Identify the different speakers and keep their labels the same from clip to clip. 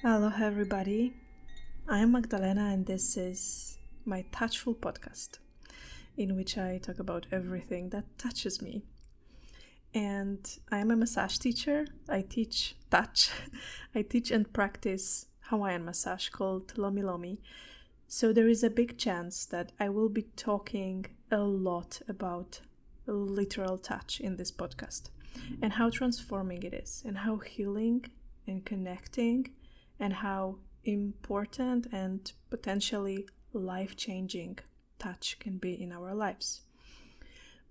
Speaker 1: Aloha everybody, I am Magdalena and this is my Touchful Podcast, in which I talk about everything that touches me. And I am a massage teacher. I teach touch. I teach and practice Hawaiian massage called lomi. So there is a big chance that I will be talking a lot about literal touch in this podcast and how transforming it is and how healing and connecting and how important and potentially life-changing touch can be in our lives.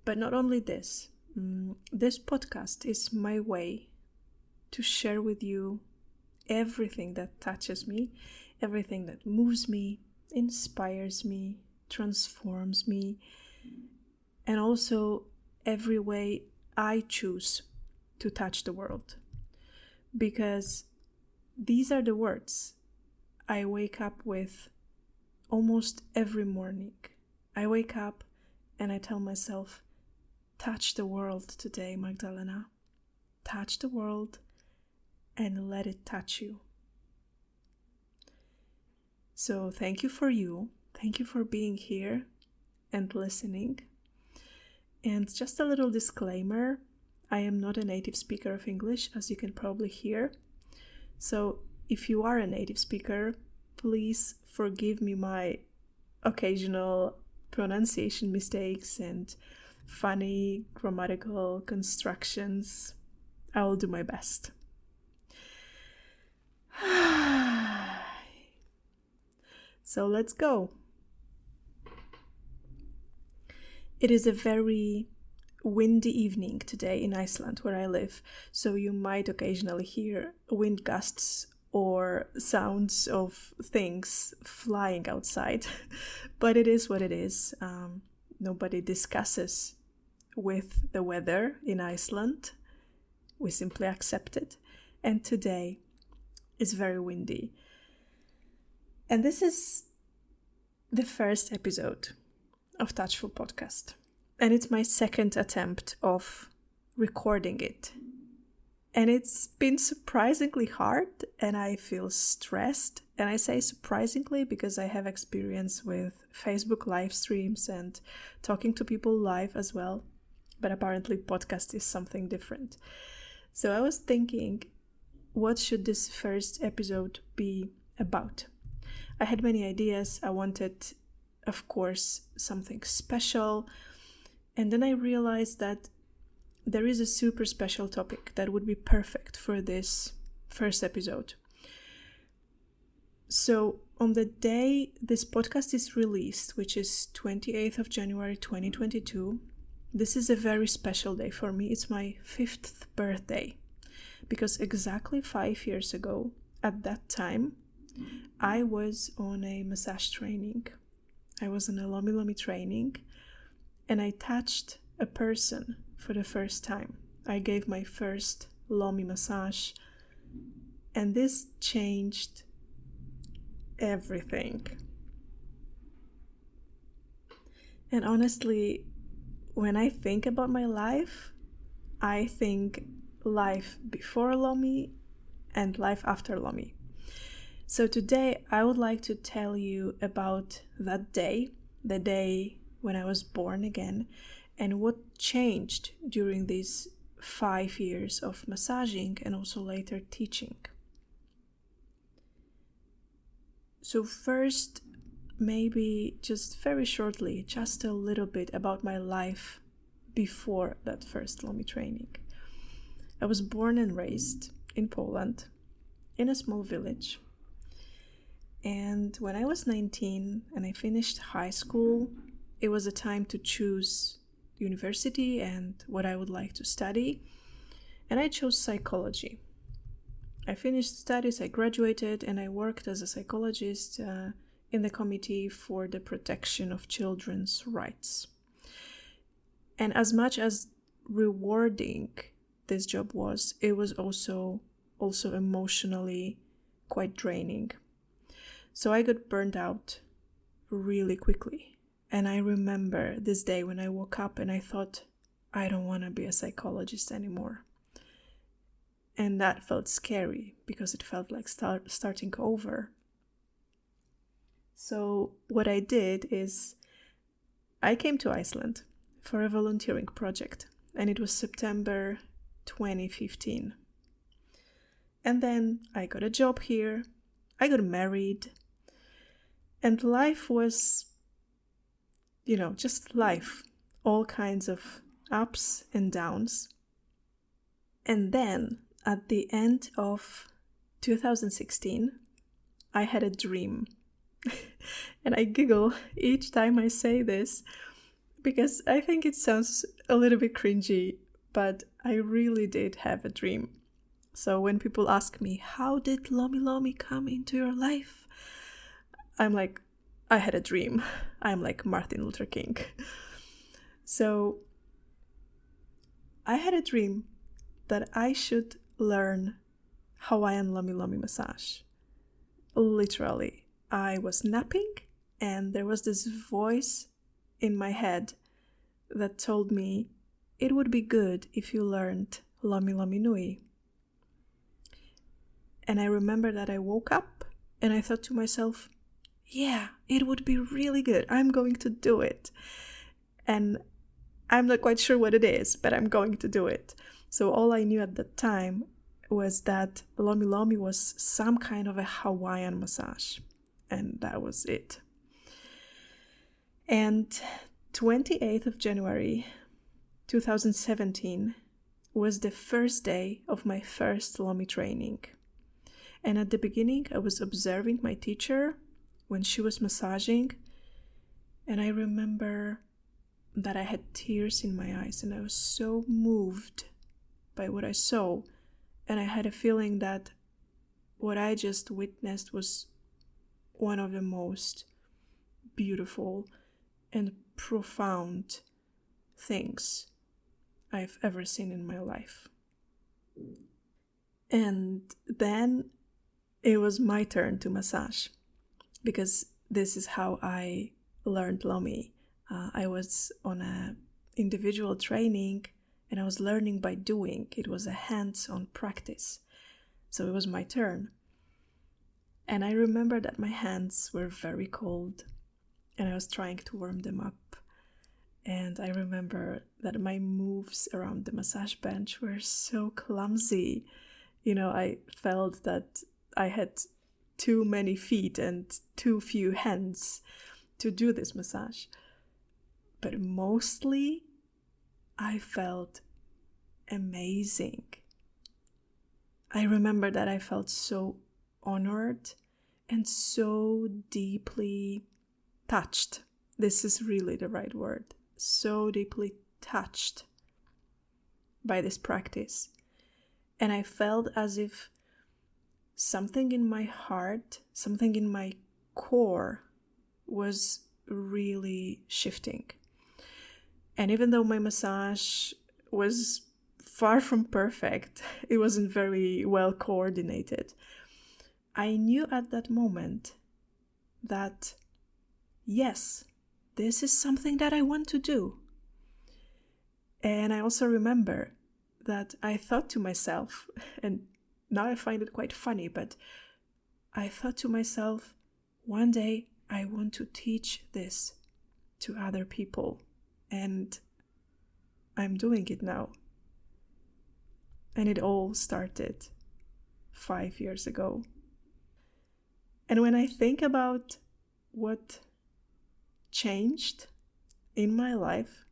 Speaker 1: But not only this, this podcast is my way to share with you everything that touches me, everything that moves me, inspires me, transforms me, and also every way I choose to touch the world. Because these are the words I wake up with almost every morning. I wake up and I tell myself, touch the world today, Magdalena. Touch the world and let it touch you. So thank you for you. Thank you for being here and listening. And just a little disclaimer, I am not a native speaker of English, as you can probably hear. So if you are a native speaker, please forgive me my occasional pronunciation mistakes and funny grammatical constructions. I will do my best. So let's go. It is a very windy evening today in Iceland, where I live, so you might occasionally hear wind gusts or sounds of things flying outside. But it is what it is. Nobody discusses with the weather in Iceland. We simply accept it. And today is very windy. And this is the first episode of Touchful Podcast. And it's my second attempt of recording it. And it's been surprisingly hard and I feel stressed. And I say surprisingly because I have experience with Facebook live streams and talking to people live as well. But apparently podcast is something different. So I was thinking, what should this first episode be about? I had many ideas. I wanted, of course, something special. And then I realized that there is a super special topic that would be perfect for this first episode. So on the day this podcast is released, which is 28th of January 2022, this is a very special day for me. It's my 5th birthday. Because exactly 5 years ago, at that time, I was on a massage training. I was on a lomi training. And I touched a person for the first time. I gave my first lomi massage. And this changed everything. And honestly, when I think about my life, I think life before lomi and life after lomi. So today I would like to tell you about that day, the day when I was born again, and what changed during these 5 years of massaging and also later teaching. So first, maybe just very shortly, just a little bit about my life before that first lomi training. I was born and raised in Poland, in a small village. And when I was 19 and I finished high school, it was a time to choose university and what I would like to study. And I chose psychology. I finished studies, I graduated, and I worked as a psychologist in the Committee for the Protection of Children's Rights. And as much as rewarding this job was, it was also emotionally quite draining. So I got burned out really quickly. And I remember this day when I woke up and I thought, I don't want to be a psychologist anymore. And that felt scary because it felt like starting over. So what I did is I came to Iceland for a volunteering project, and it was September 2015. And then I got a job here, I got married, and life was, just life. All kinds of ups and downs. And then at the end of 2016, I had a dream. And I giggle each time I say this because I think it sounds a little bit cringy, but I really did have a dream. So when people ask me, how did Lomi Lomi come into your life? I'm like, I had a dream. I'm like Martin Luther King. So I had a dream that I should learn Hawaiian Lomi Lomi massage. Literally, I was napping and there was this voice in my head that told me it would be good if you learned Lomi Lomi Nui. And I remember that I woke up and I thought to myself, yeah, it would be really good. I'm going to do it. And I'm not quite sure what it is, but I'm going to do it. So all I knew at the time was that Lomi Lomi was some kind of a Hawaiian massage. And that was it. And 28th of January 2017 was the first day of my first Lomi training. And at the beginning, I was observing my teacher when she was massaging. And I remember that I had tears in my eyes and I was so moved by what I saw. And I had a feeling that what I just witnessed was one of the most beautiful and profound things I've ever seen in my life. And then it was my turn to massage, because this is how I learned Lomi. I was on an individual training and I was learning by doing. It was a hands-on practice. So it was my turn. And I remember that my hands were very cold and I was trying to warm them up. And I remember that my moves around the massage bench were so clumsy. I felt that I had too many feet and too few hands to do this massage. But mostly, I felt amazing. I remember that I felt so honored and so deeply touched. This is really the right word. So deeply touched by this practice. And I felt as if something in my heart, something in my core was really shifting. And even though my massage was far from perfect, it wasn't very well coordinated, I knew at that moment that, yes, this is something that I want to do. And I also remember that I thought to myself, and now I find it quite funny, but I thought to myself, one day I want to teach this to other people. And I'm doing it now. And it all started 5 years ago. And when I think about what changed in my life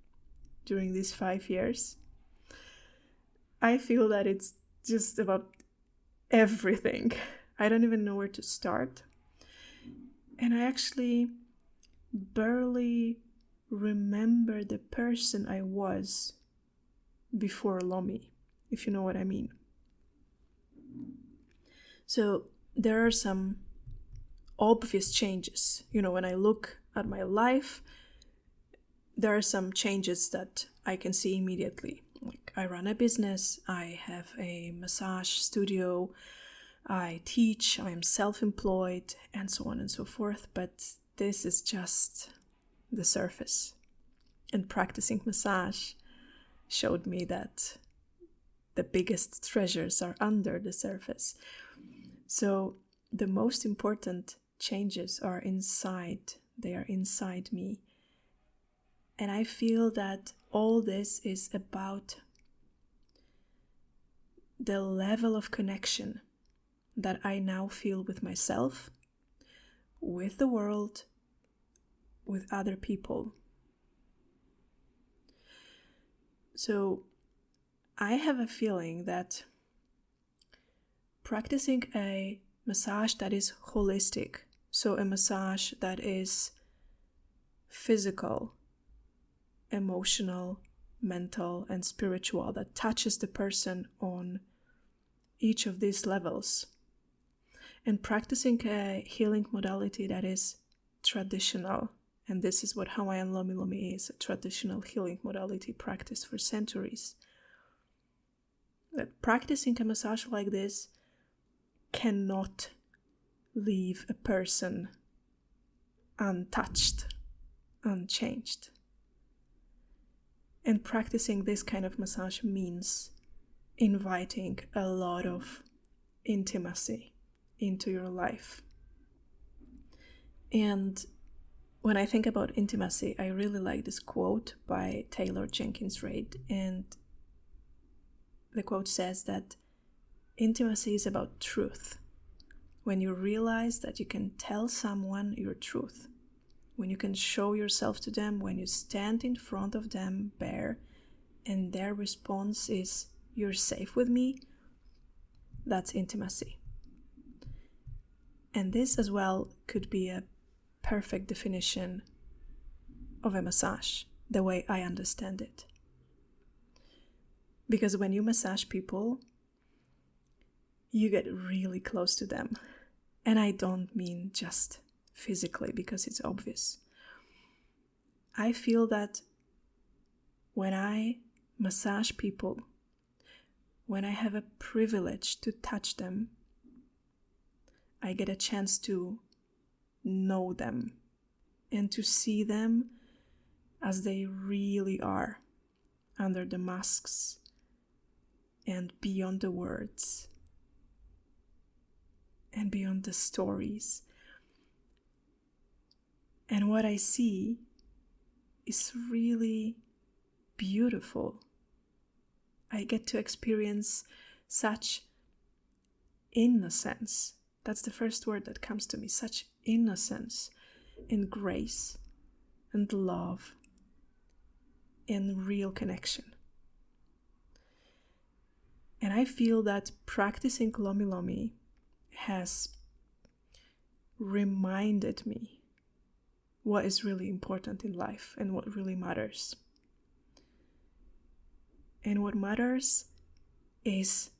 Speaker 1: during these 5 years, I feel that it's just about everything. I don't even know where to start. And I actually barely remember the person I was before Lomi, if you know what I mean. So there are some obvious changes. When I look at my life, there are some changes that I can see immediately. Like, I run a business, I have a massage studio, I teach, I'm self-employed, and so on and so forth. But this is just the surface. And practicing massage showed me that the biggest treasures are under the surface. So the most important changes are inside. They are inside me. And I feel that all this is about the level of connection that I now feel with myself, with the world, with other people. So I have a feeling that practicing a massage that is holistic, so a massage that is physical, emotional, mental, and spiritual, that touches the person on each of these levels, and practicing a healing modality that is traditional. And this is what Hawaiian lomi is, a traditional healing modality practiced for centuries. That practicing a massage like this cannot leave a person untouched, unchanged. And practicing this kind of massage means inviting a lot of intimacy into your life. And when I think about intimacy, I really like this quote by Taylor Jenkins Reid. And the quote says that intimacy is about truth. When you realize that you can tell someone your truth, when you can show yourself to them, when you stand in front of them bare, and their response is, "You're safe with me," that's intimacy. And this as well could be a perfect definition of a massage, the way I understand it. Because when you massage people, you get really close to them. And I don't mean just physically, because it's obvious. I feel that when I massage people, when I have a privilege to touch them, I get a chance to know them and to see them as they really are, under the masks and beyond the words and beyond the stories. And what I see is really beautiful. I get to experience such innocence. That's the first word that comes to me. Such innocence and grace and love and real connection. And I feel that practicing lomi has reminded me what is really important in life and what really matters. And what matters is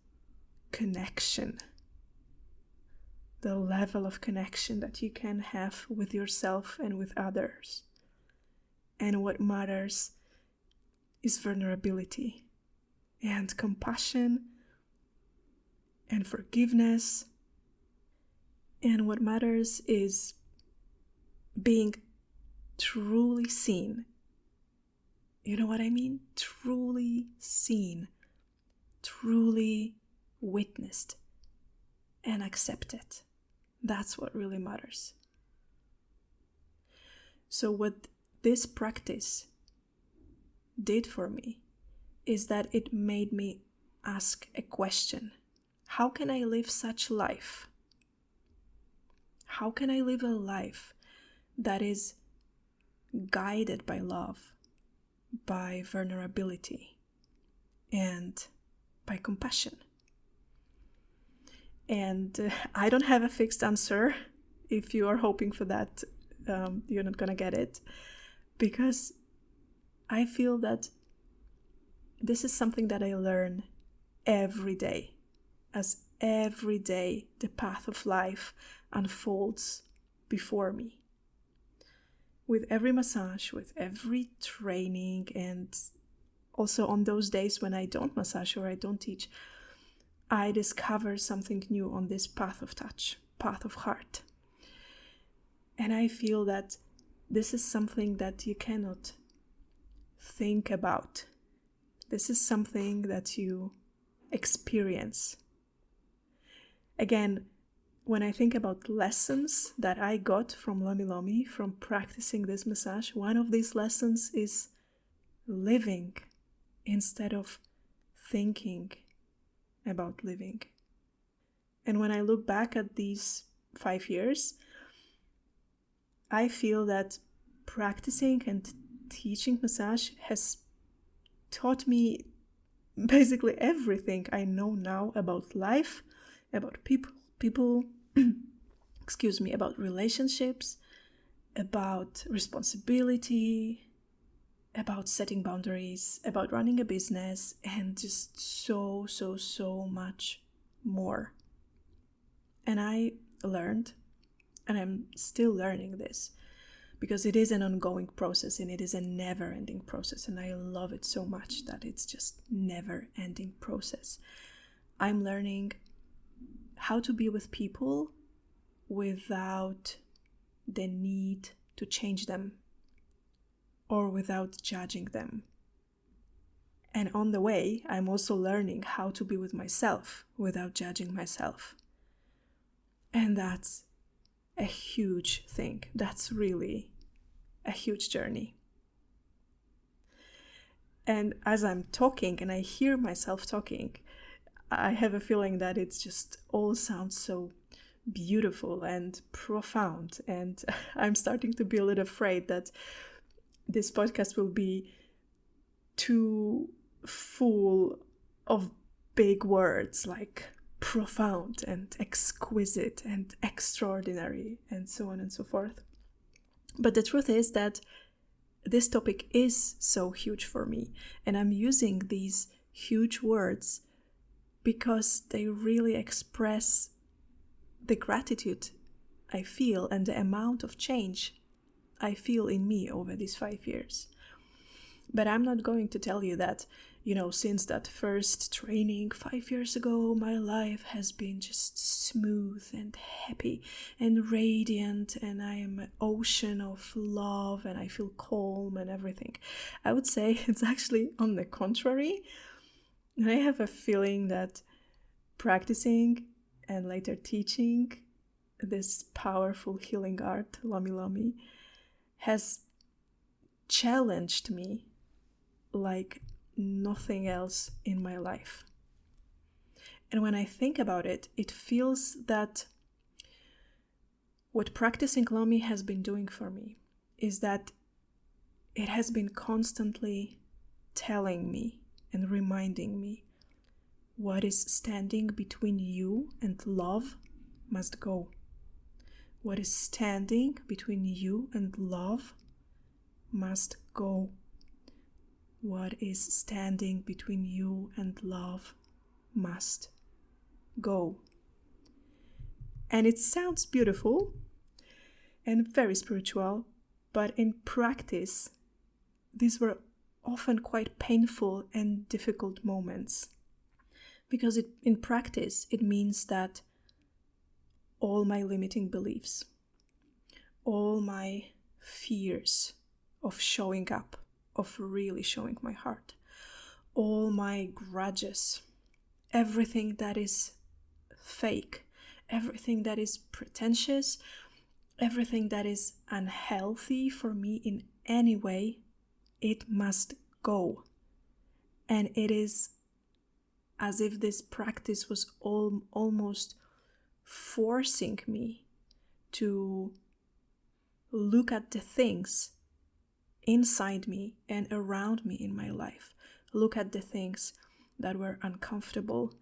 Speaker 1: connection. The level of connection that you can have with yourself and with others. And what matters is vulnerability and compassion and forgiveness. And what matters is being truly seen. You know what I mean? Truly seen, truly witnessed and accepted. That's what really matters. So what this practice did for me is that it made me ask a question. How can I live such life? How can I live a life that is guided by love, by vulnerability, and by compassion? And I don't have a fixed answer. If you are hoping for that, you're not gonna get it. Because I feel that this is something that I learn every day. As every day the path of life unfolds before me. With every massage, with every training, and also on those days when I don't massage or I don't teach, I discover something new on this path of touch, path of heart. And I feel that this is something that you cannot think about. This is something that you experience. Again, when I think about lessons that I got from Lomi, from practicing this massage, one of these lessons is living instead of thinking about living. And when I look back at these 5 years, I feel that practicing and teaching massage has taught me basically everything I know now about life, about people, about relationships, about responsibility, about setting boundaries, about running a business, and just so much more. And I learned, and I'm still learning this, because it is an ongoing process and it is a never-ending process, and I love it so much that it's just never-ending process. I'm learning how to be with people without the need to change them or without judging them. And on the way, I'm also learning how to be with myself without judging myself. And that's a huge thing. That's really a huge journey. And as I'm talking and I hear myself talking, I have a feeling that it's just all sounds so beautiful and profound. And I'm starting to be a little afraid that this podcast will be too full of big words like profound and exquisite and extraordinary and so on and so forth. But the truth is that this topic is so huge for me, and I'm using these huge words because they really express the gratitude I feel and the amount of change I feel in me over these 5 years. But I'm not going to tell you that, since that first training 5 years ago, my life has been just smooth and happy and radiant, and I am an ocean of love and I feel calm and everything. I would say it's actually on the contrary. I have a feeling that practicing and later teaching this powerful healing art, Lomi, has challenged me like nothing else in my life. And when I think about it, it feels that what practicing Lomi has been doing for me is that it has been constantly telling me and reminding me what is standing between you and love must go. What is standing between you and love must go. What is standing between you and love must go. And it sounds beautiful and very spiritual, but in practice, these were often quite painful and difficult moments. Because in practice, it means that all my limiting beliefs, all my fears of showing up, of really showing my heart, all my grudges, everything that is fake, everything that is pretentious, everything that is unhealthy for me in any way, it must go. And it is as if this practice was almost forcing me to look at the things inside me and around me in my life. Look at the things that were uncomfortable,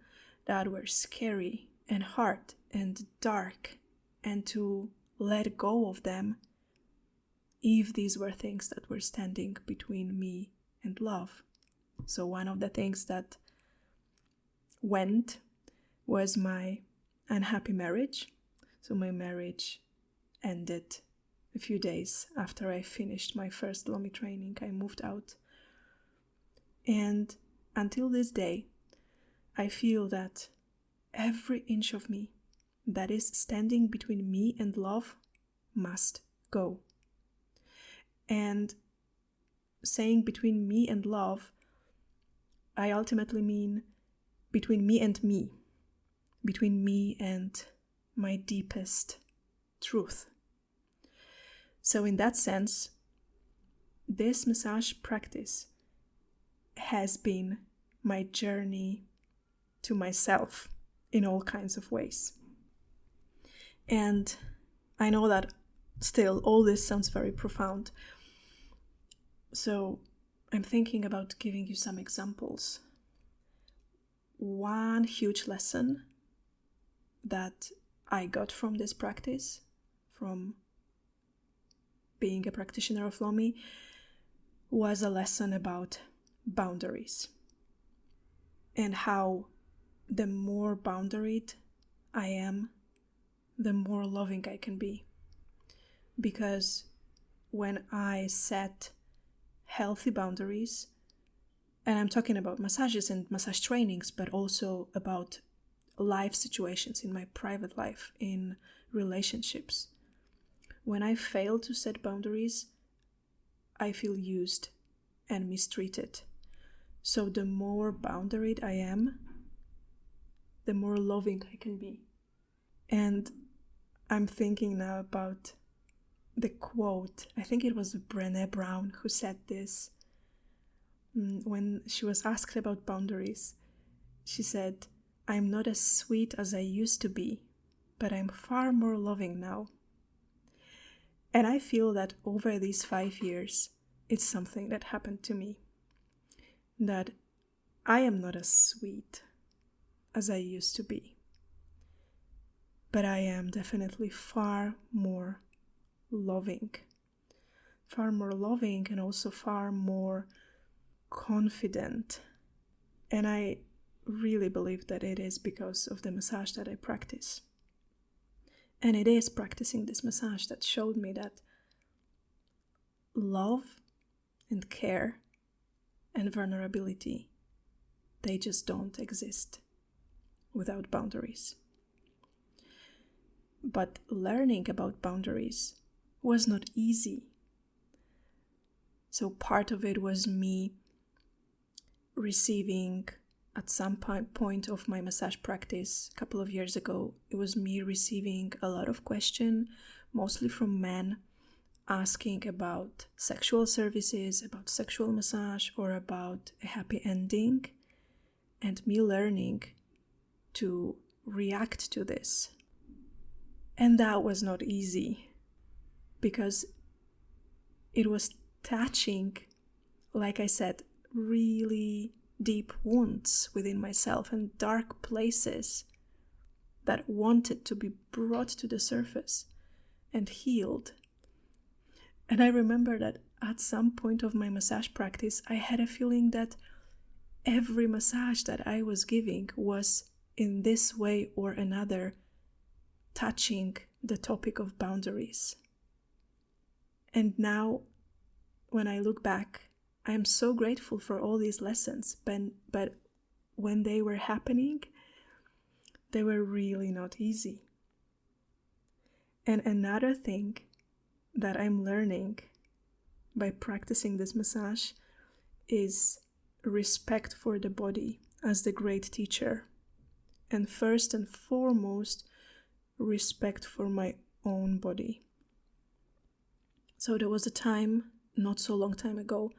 Speaker 1: that were scary and hard and dark, and to let go of them if these were things that were standing between me and love. So one of the things that went was my unhappy marriage. So my marriage ended a few days after I finished my first Lomi training. I moved out. And until this day, I feel that every inch of me that is standing between me and love must go. And saying between me and love, I ultimately mean between me and me, between me and my deepest truth. So in that sense, this massage practice has been my journey to myself in all kinds of ways. And I know that still all this sounds very profound. So I'm thinking about giving you some examples. One huge lesson that I got from this practice, from being a practitioner of Lomi, was a lesson about boundaries and how the more boundaried I am, the more loving I can be. Because when I set healthy boundaries, and I'm talking about massages and massage trainings, but also about life situations in my private life, in relationships. When I fail to set boundaries, I feel used and mistreated. So the more boundaried I am, the more loving I can be. And I'm thinking now about the quote. I think it was Brené Brown who said this. When she was asked about boundaries, she said, "I'm not as sweet as I used to be, but I'm far more loving now." And I feel that over these 5 years, it's something that happened to me. That I am not as sweet as I used to be. But I am definitely far more loving. Far more loving and also far more confident. And I really believe that it is because of the massage that I practice. And it is practicing this massage that showed me that love and care and vulnerability, they just don't exist without boundaries. But learning about boundaries was not easy. So part of it was me receiving, at some point of my massage practice a couple of years ago, it was me receiving a lot of questions, mostly from men, asking about sexual services, about sexual massage, or about a happy ending, and me learning to react to this. And that was not easy, because it was touching, like I said, really deep wounds within myself and dark places that wanted to be brought to the surface and healed. And I remember that at some point of my massage practice, I had a feeling that every massage that I was giving was in this way or another touching the topic of boundaries. And now, when I look back, I am so grateful for all these lessons, but when they were happening, they were really not easy. And another thing that I'm learning by practicing this massage is respect for the body as the great teacher. And first and foremost, respect for my own body. So there was a time, not so long time ago,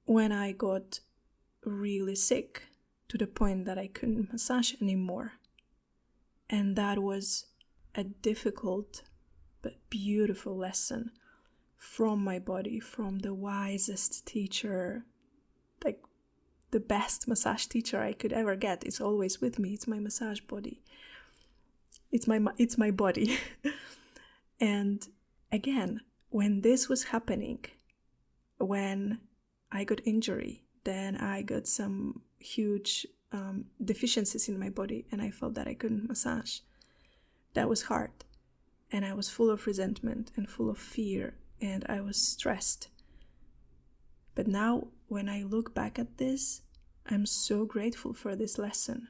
Speaker 1: when I got really sick to the point that I couldn't massage anymore. And that was a difficult but beautiful lesson from my body, from the wisest teacher, like the best massage teacher I could ever get is always with me. It's my massage body. It's my body. And again, when this was happening, when I got injury, then I got some huge deficiencies in my body, and I felt that I couldn't massage. That was hard, and I was full of resentment and full of fear, and I was stressed. But now, when I look back at this, I'm so grateful for this lesson,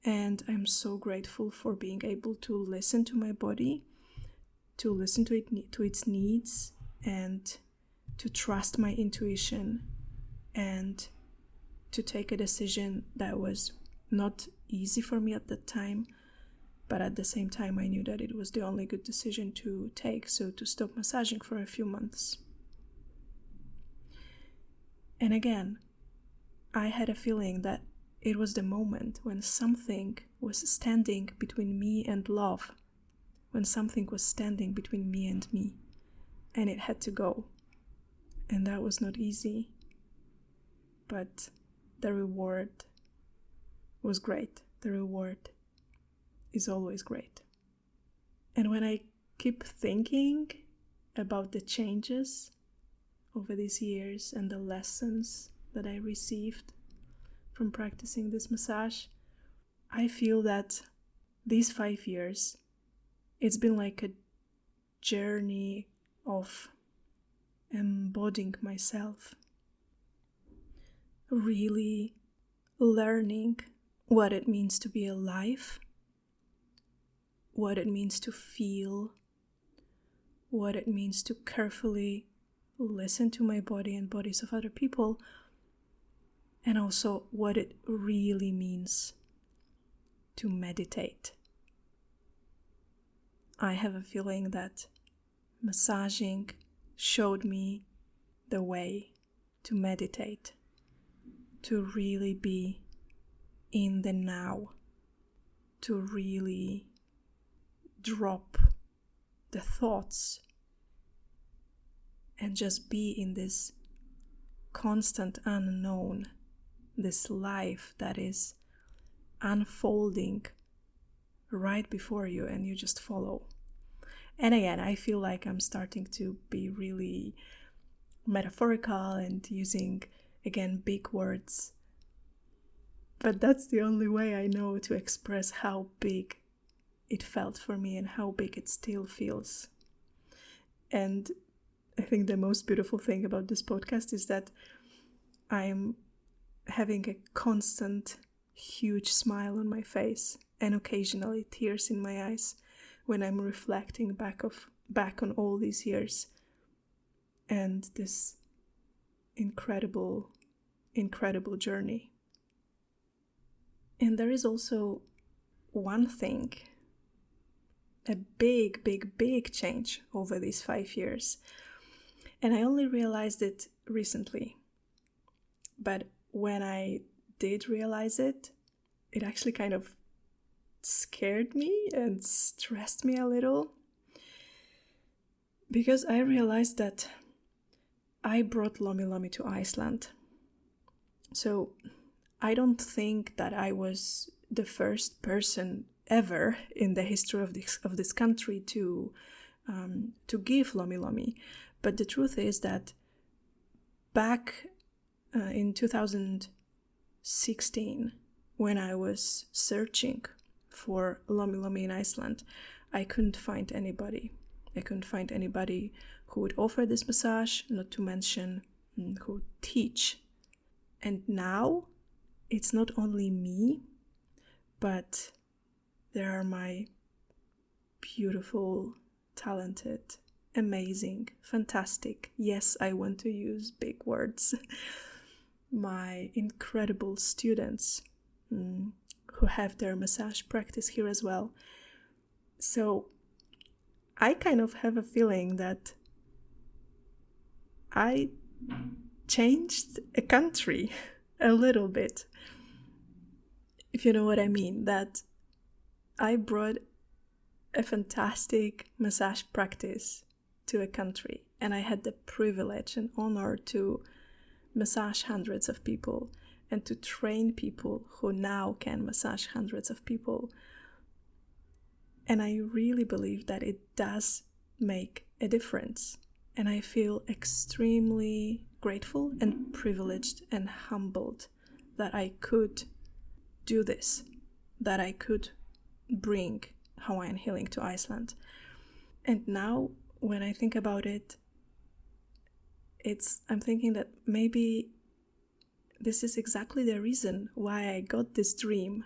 Speaker 1: and I'm so grateful for being able to listen to my body, to listen to its needs, and to trust my intuition, and to take a decision that was not easy for me at that time, but at the same time I knew that it was the only good decision to take, so to stop massaging for a few months. And again, I had a feeling that it was the moment when something was standing between me and love, when something was standing between me and me, and it had to go. And that was not easy, but the reward was great. The reward is always great. And when I keep thinking about the changes over these years and the lessons that I received from practicing this massage, I feel that these 5 years, it's been like a journey of embodying myself, really learning what it means to be alive, what it means to feel, what it means to carefully listen to my body and bodies of other people, and also what it really means to meditate. I have a feeling that massaging showed me the way to meditate, to really be in the now, to really drop the thoughts and just be in this constant unknown, this life that is unfolding right before you and you just follow. And again, I feel like I'm starting to be really metaphorical and using, again, big words. But that's the only way I know to express how big it felt for me and how big it still feels. And I think the most beautiful thing about this podcast is that I'm having a constant, huge smile on my face and occasionally tears in my eyes when I'm reflecting back on all these years and this incredible journey. And there is also one thing, a big change over these 5 years. And I only realized it recently. But when I did realize it, it actually kind of scared me and stressed me a little, because I realized that I brought Lomi to Iceland. So I don't think that I was the first person ever in the history of this country to give Lomi. But the truth is that back in 2016, when I was searching for Lomi in Iceland, I couldn't find anybody. I couldn't find anybody who would offer this massage, not to mention who would teach. And now it's not only me, but there are my beautiful, talented, amazing, fantastic, yes, I want to use big words, my incredible students who have their massage practice here as well. So I kind of have a feeling that I changed a country a little bit, if you know what I mean, that I brought a fantastic massage practice to a country, and I had the privilege and honor to massage hundreds of people and to train people who now can massage hundreds of people. And I really believe that it does make a difference. And I feel extremely grateful and privileged and humbled that I could do this, that I could bring Hawaiian healing to Iceland. And now when I think about it, I'm thinking that maybe this is exactly the reason why I got this dream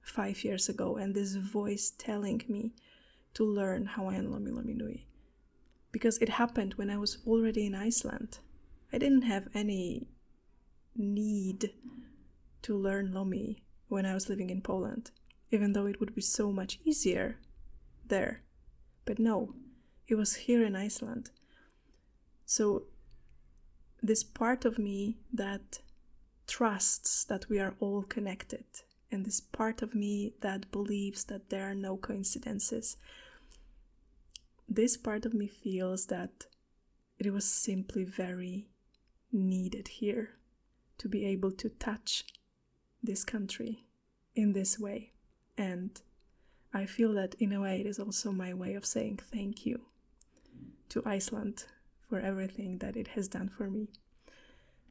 Speaker 1: 5 years ago and this voice telling me to learn Hawaiian Lomi Nui. Because it happened when I was already in Iceland. I didn't have any need to learn lomi when I was living in Poland, even though it would be so much easier there. But no, it was here in Iceland. So this part of me that trusts that we are all connected, and this part of me that believes that there are no coincidences, this part of me feels that it was simply very needed here to be able to touch this country in this way. And I feel that in a way it is also my way of saying thank you to Iceland for everything that it has done for me.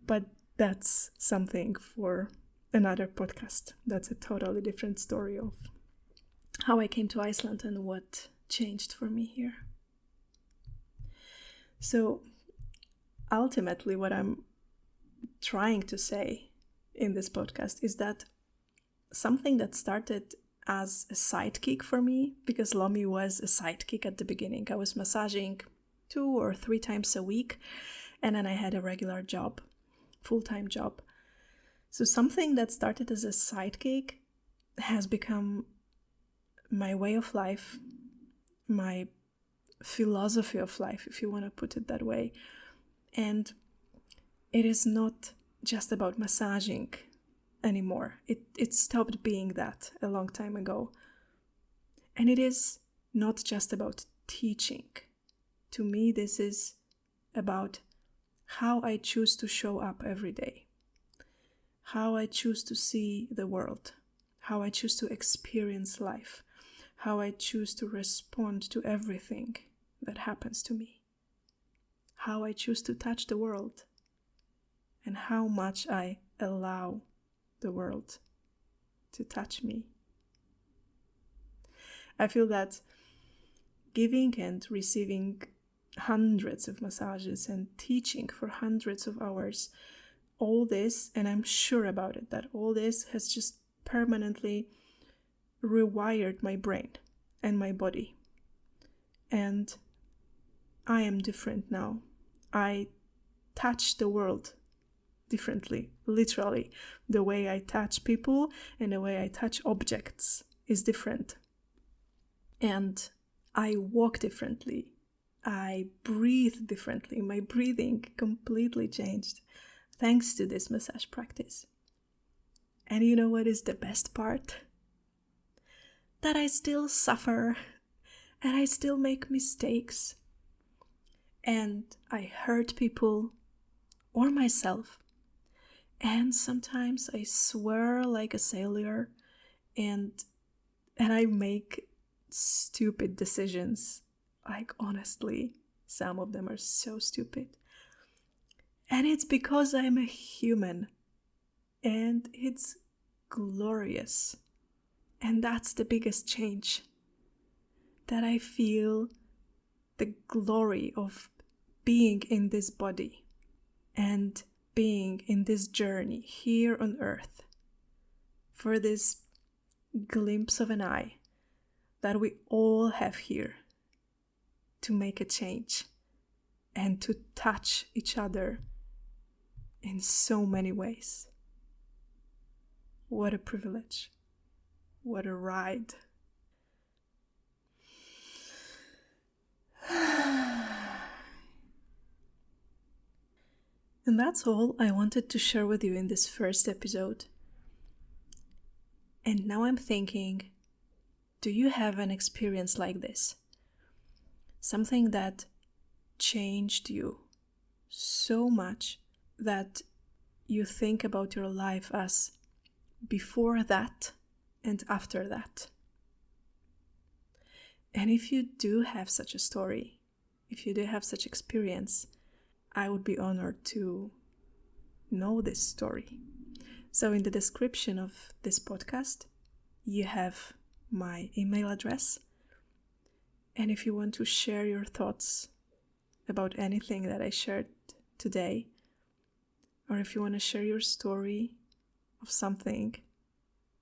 Speaker 1: But that's something for another podcast. That's a totally different story of how I came to Iceland and what changed for me here. So ultimately what I'm trying to say in this podcast is that something that started as a sidekick for me, because lomi was a sidekick at the beginning. I was massaging 2 or 3 times a week, and then I had a regular job, full-time job. So something that started as a sidekick has become my way of life, my philosophy of life, if you want to put it that way. And it is not just about massaging anymore. It stopped being that a long time ago. And it is not just about teaching. To me, this is about how I choose to show up every day, how I choose to see the world, how I choose to experience life, how I choose to respond to everything that happens to me, how I choose to touch the world, and how much I allow the world to touch me. I feel that giving and receiving hundreds of massages and teaching for hundreds of hours, all this, and I'm sure about it, that all this has just permanently rewired my brain and my body. And I am different now. I touch the world differently, literally. The way I touch people and the way I touch objects is different. And I walk differently. I breathe differently. My breathing completely changed thanks to this massage practice. And you know what is the best part? That I still suffer and I still make mistakes. And I hurt people or myself. And sometimes I swear like a sailor and I make stupid decisions. Like, honestly, some of them are so stupid. And it's because I'm a human. And it's glorious. And that's the biggest change. That I feel the glory of being in this body and being in this journey here on earth for this glimpse of an eye that we all have here to make a change and to touch each other in so many ways. What a privilege. What a ride. And that's all I wanted to share with you in this first episode. And now I'm thinking, do you have an experience like this? Something that changed you so much that you think about your life as before that and after that. And if you do have such a story, if you do have such experience, I would be honored to know this story. So in the description of this podcast, you have my email address. And if you want to share your thoughts about anything that I shared today, or if you want to share your story of something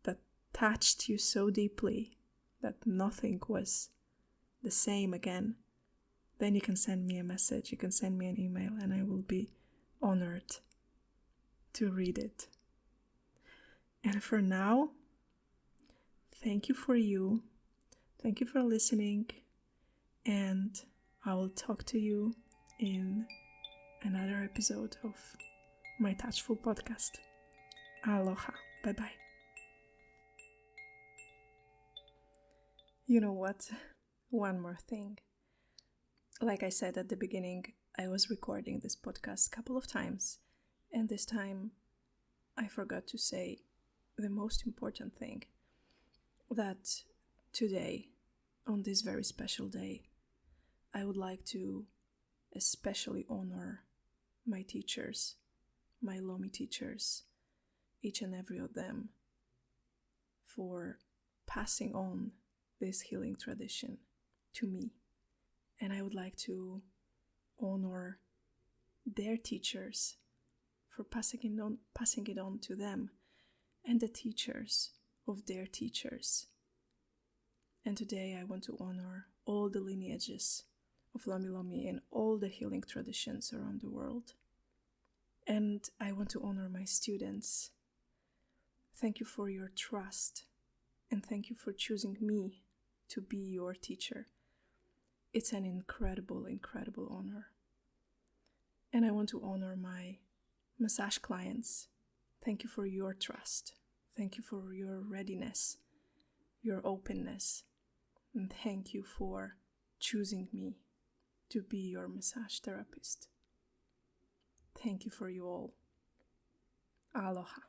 Speaker 1: that touched you so deeply that nothing was the same again, then you can send me a message, you can send me an email, and I will be honored to read it. And for now, thank you for you. Thank you for listening. And I will talk to you in another episode of my Touchful Podcast. Aloha. Bye-bye. You know what? One more thing. Like I said at the beginning, I was recording this podcast a couple of times, and this time I forgot to say the most important thing, that today, on this very special day, I would like to especially honor my teachers, my lomi teachers, each and every of them, for passing on this healing tradition to me. And I would like to honor their teachers for passing it on to them, and the teachers of their teachers. And today I want to honor all the lineages of Lomi Lomi and all the healing traditions around the world. And I want to honor my students. Thank you for your trust, and thank you for choosing me to be your teacher. It's an incredible, incredible honor. And I want to honor my massage clients. Thank you for your trust. Thank you for your readiness, your openness, and thank you for choosing me to be your massage therapist. Thank you for you all. Aloha.